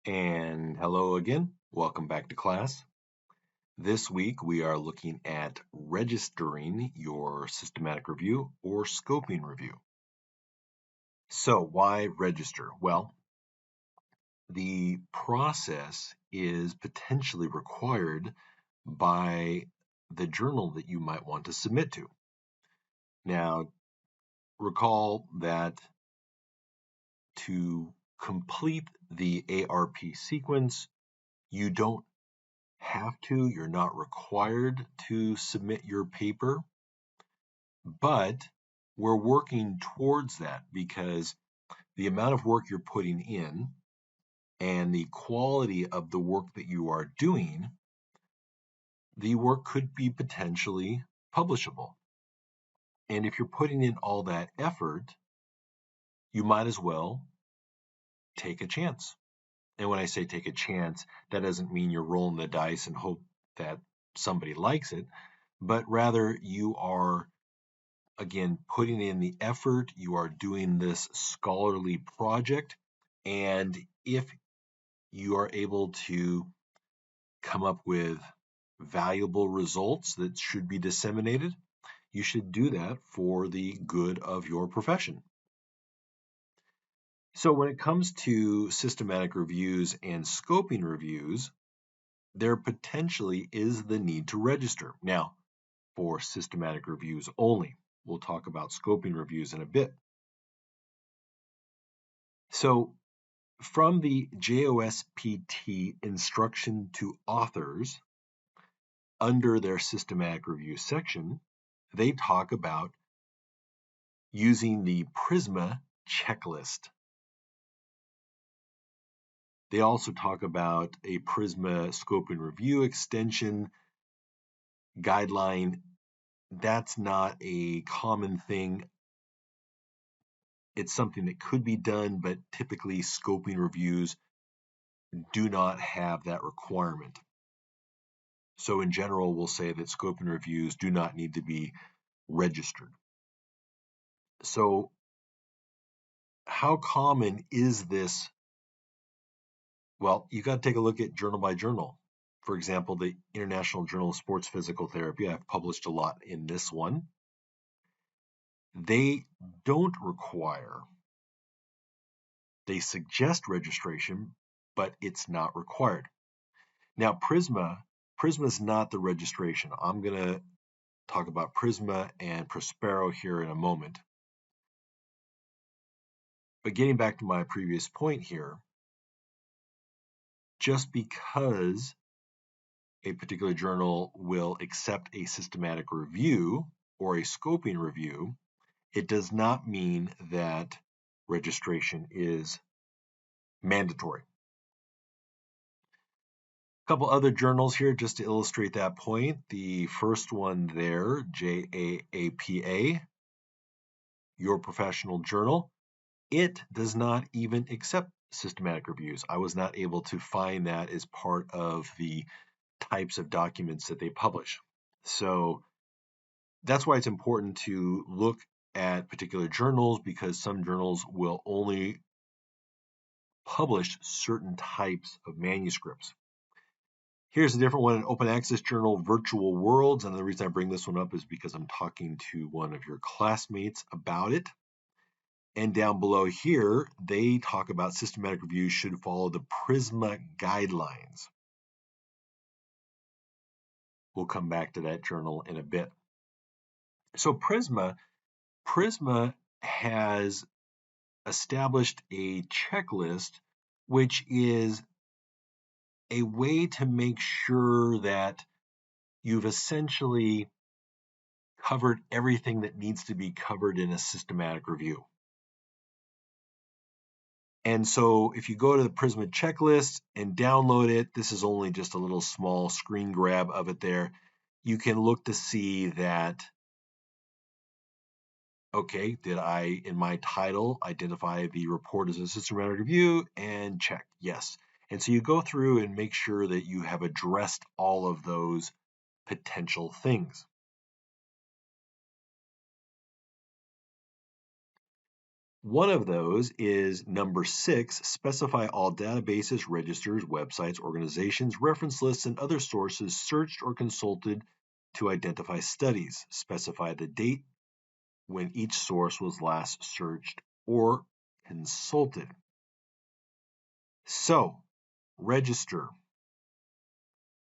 And hello again. Welcome back to class. This week we are looking at registering your systematic review or scoping review. So, why register? Well, the process is potentially required by the journal that you might want to submit to. Now, recall that to complete the ARP sequence, you don't you're not required to submit your paper, but we're working towards that because the amount of work you're putting in and the quality of the work that you are doing, the work could be potentially publishable. And if you're putting in all that effort, you might as well take a chance. And when I say take a chance, that doesn't mean you're rolling the dice and hope that somebody likes it, but rather you are again, putting in the effort, you are doing this scholarly project, and if you are able to come up with valuable results that should be disseminated, you should do that for the good of your profession. So when it comes to systematic reviews and scoping reviews, there potentially is the need to register. Now, for systematic reviews only. We'll talk about scoping reviews in a bit. So from the JOSPT instruction to authors, under their systematic review section, they talk about using the PRISMA checklist. They also talk about a PRISMA scope and review extension guideline. That's not a common thing. It's something that could be done, but typically scoping reviews do not have that requirement. So in general, we'll say that scope and reviews do not need to be registered. So how common is this? Well, you got to take a look at journal by journal. For example, the International Journal of Sports Physical Therapy, I've published a lot in this one. They don't require, they suggest registration, but it's not required. Now, PRISMA is not the registration. I'm going to talk about PRISMA and Prospero here in a moment. But getting back to my previous point here, just because a particular journal will accept a systematic review or a scoping review, it does not mean that registration is mandatory. A couple other journals here just to illustrate that point. The first one there, JAAPA, Your Professional Journal, it does not even accept systematic reviews. I was not able to find that as part of the types of documents that they publish. So that's why it's important to look at particular journals, because some journals will only publish certain types of manuscripts. Here's a different one, an open access journal, Virtual Worlds. And the reason I bring this one up is because I'm talking to one of your classmates about it. And down below here, they talk about systematic reviews should follow the PRISMA guidelines. We'll come back to that journal in a bit. So PRISMA has established a checklist, which is a way to make sure that you've essentially covered everything that needs to be covered in a systematic review. And so if you go to the PRISMA checklist and download it, this is only just a little small screen grab of it there. You can look to see that, okay, did I, in my title, identify the report as a systematic review? And check, yes. And so you go through and make sure that you have addressed all of those potential things. One of those is number 6, specify all databases, registers, websites, organizations, reference lists, and other sources searched or consulted to identify studies. Specify the date when each source was last searched or consulted. So, register.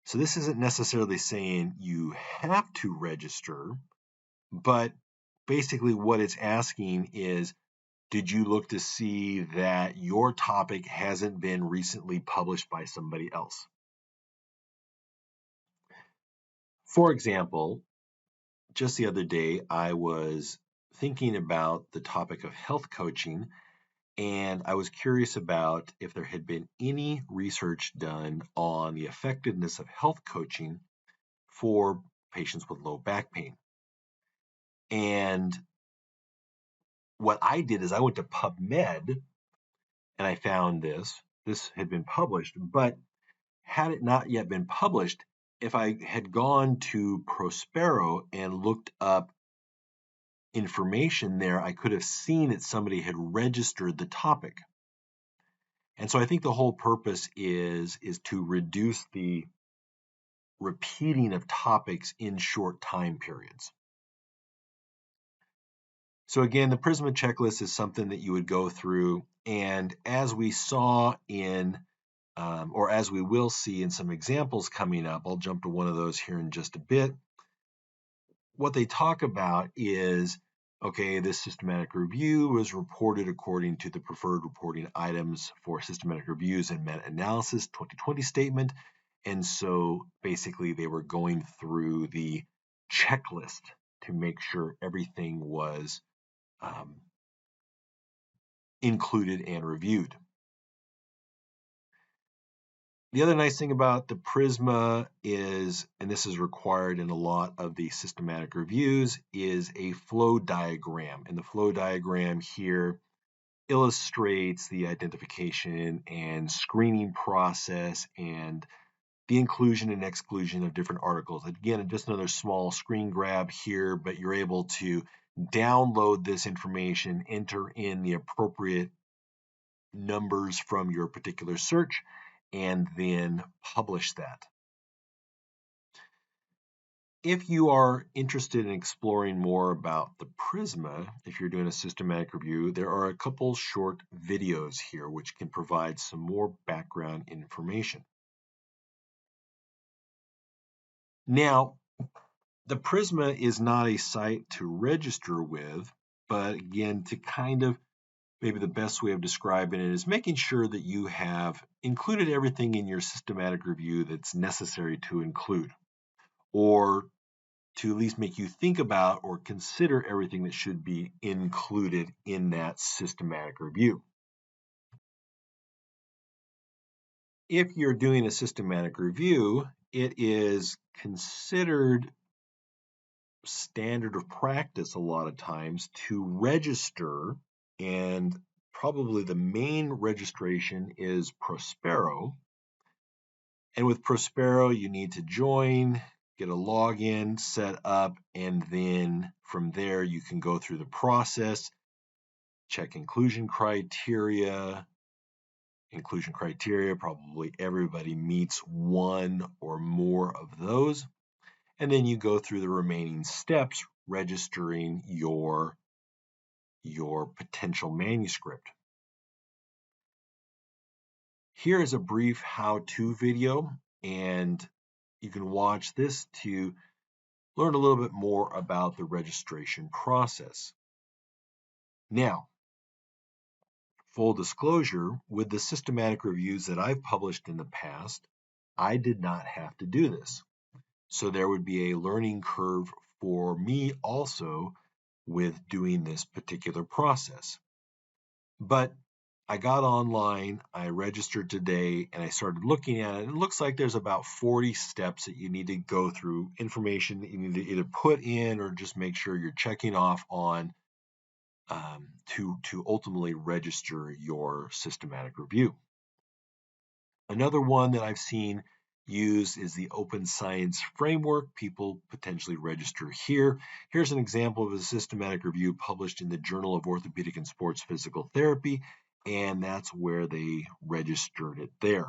So this isn't necessarily saying you have to register, but basically what it's asking is, did you look to see that your topic hasn't been recently published by somebody else? For example, just the other day, I was thinking about the topic of health coaching, and I was curious about if there had been any research done on the effectiveness of health coaching for patients with low back pain. And what I did is I went to PubMed and I found this. This had been published, but had it not yet been published, if I had gone to Prospero and looked up information there, I could have seen that somebody had registered the topic. And so I think the whole purpose is to reduce the repeating of topics in short time periods. So again, the Prisma checklist is something that you would go through, and as we saw in, or as we will see in some examples coming up, I'll jump to one of those here in just a bit. What they talk about is, okay, this systematic review was reported according to the preferred reporting items for systematic reviews and meta-analysis 2020 statement. And so basically they were going through the checklist to make sure everything was included and reviewed. The other nice thing about the Prisma is, and this is required in a lot of the systematic reviews, is a flow diagram. And the flow diagram here illustrates the identification and screening process and the inclusion and exclusion of different articles. Again, just another small screen grab here, but you're able to download this information, enter in the appropriate numbers from your particular search, and then publish that. If you are interested in exploring more about the Prisma, if you're doing a systematic review, there are a couple short videos here which can provide some more background information. Now, the Prisma is not a site to register with, but again, to kind of, maybe the best way of describing it is making sure that you have included everything in your systematic review that's necessary to include, or to at least make you think about or consider everything that should be included in that systematic review. If you're doing a systematic review, it is considered standard of practice a lot of times to register, and probably the main registration is Prospero. And with Prospero, you need to join, get a login set up, and then from there you can go through the process, check inclusion criteria. Inclusion criteria, probably everybody meets one or more of those. And then you go through the remaining steps, registering your potential manuscript. Here is a brief how-to video, and you can watch this to learn a little bit more about the registration process. Now, full disclosure, with the systematic reviews that I've published in the past, I did not have to do this. So there would be a learning curve for me also with doing this particular process. But I got online, I registered today, and I started looking at it. It looks like there's about 40 steps that you need to go through, information that you need to either put in or just make sure you're checking off on to ultimately register your systematic review. Another one that I've seen used is the Open Science Framework. People potentially register here. Here's an example of a systematic review published in the Journal of Orthopedic and Sports Physical Therapy, and that's where they registered it there.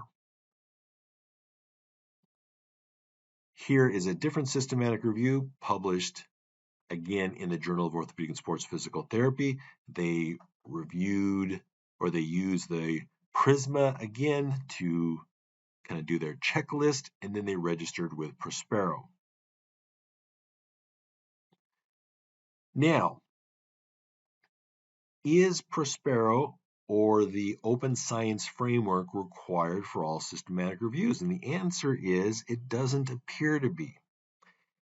Here is a different systematic review published again in the Journal of Orthopedic and Sports Physical Therapy. They reviewed, or they used the PRISMA again to kind of do their checklist, and then they registered with Prospero. Now, is Prospero or the Open Science Framework required for all systematic reviews? And the answer is it doesn't appear to be.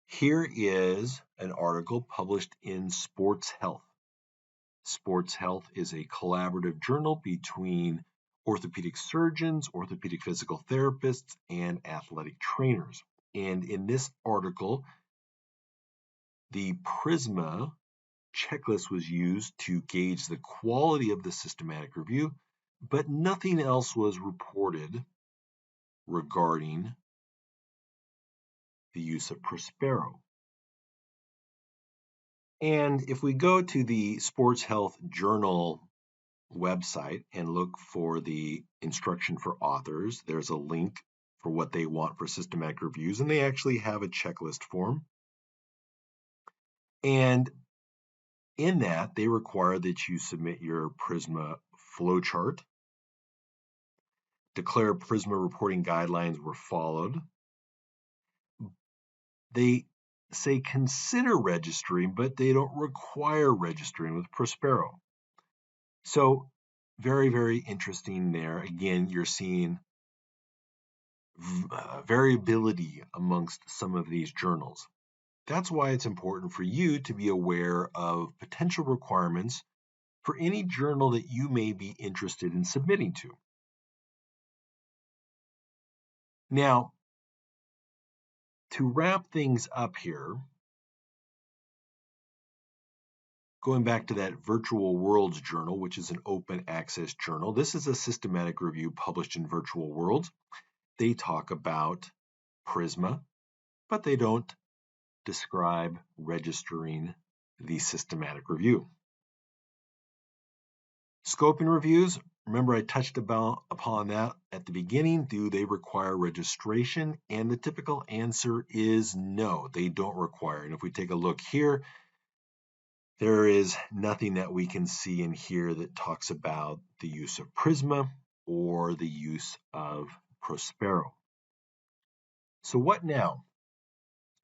Here is an article published in Sports Health. Sports Health is a collaborative journal between orthopedic surgeons, orthopedic physical therapists, and athletic trainers. And in this article, the PRISMA checklist was used to gauge the quality of the systematic review, but nothing else was reported regarding the use of Prospero. And if we go to the Sports Health Journal website and look for the instruction for authors, there's a link for what they want for systematic reviews, and they actually have a checklist form. And in that, they require that you submit your PRISMA flowchart, declare PRISMA reporting guidelines were followed. They say consider registering, but they don't require registering with Prospero. So very, very interesting there. Again, you're seeing variability amongst some of these journals. That's why it's important for you to be aware of potential requirements for any journal that you may be interested in submitting to. Now, to wrap things up here, going back to that Virtual Worlds journal, which is an open access journal, this is a systematic review published in Virtual Worlds. They talk about PRISMA, but they don't describe registering the systematic review. Scoping reviews, remember I touched upon that at the beginning. Do they require registration? And the typical answer is no, they don't require. And if we take a look here, there is nothing that we can see in here that talks about the use of PRISMA or the use of Prospero. So what now?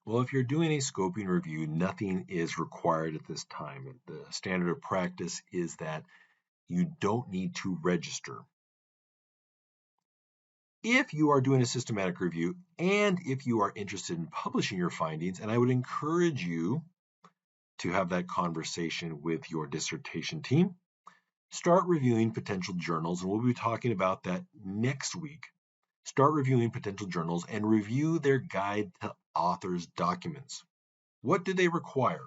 Well, if you're doing a scoping review, nothing is required at this time. The standard of practice is that you don't need to register. If you are doing a systematic review and if you are interested in publishing your findings, and I would encourage you to have that conversation with your dissertation team, start reviewing potential journals, and we'll be talking about that next week. Start reviewing potential journals and review their guide to authors' documents. What do they require?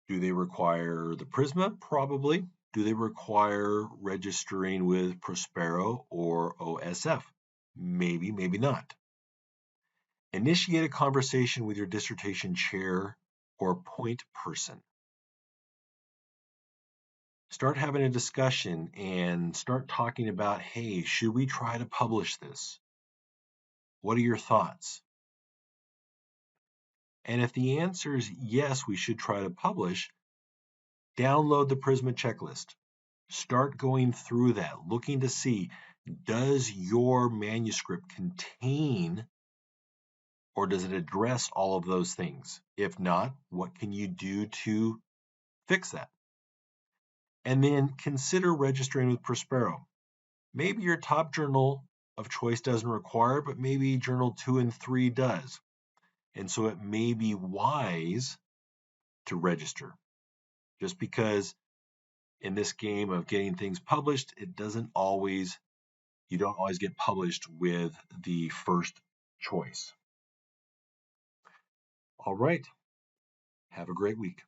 Do they require the PRISMA? Probably. Do they require registering with Prospero or OSF? Maybe, maybe not. Initiate a conversation with your dissertation chair or point person. Start having a discussion and start talking about, hey, should we try to publish this? What are your thoughts? And if the answer is yes, we should try to publish, download the PRISMA checklist. Start going through that, looking to see, does your manuscript contain or does it address all of those things? If not, what can you do to fix that? And then consider registering with Prospero. Maybe your top journal of choice doesn't require, but maybe journal 2 and 3 does. And so it may be wise to register. Just because in this game of getting things published, you don't always get published with the first choice. All right. Have a great week.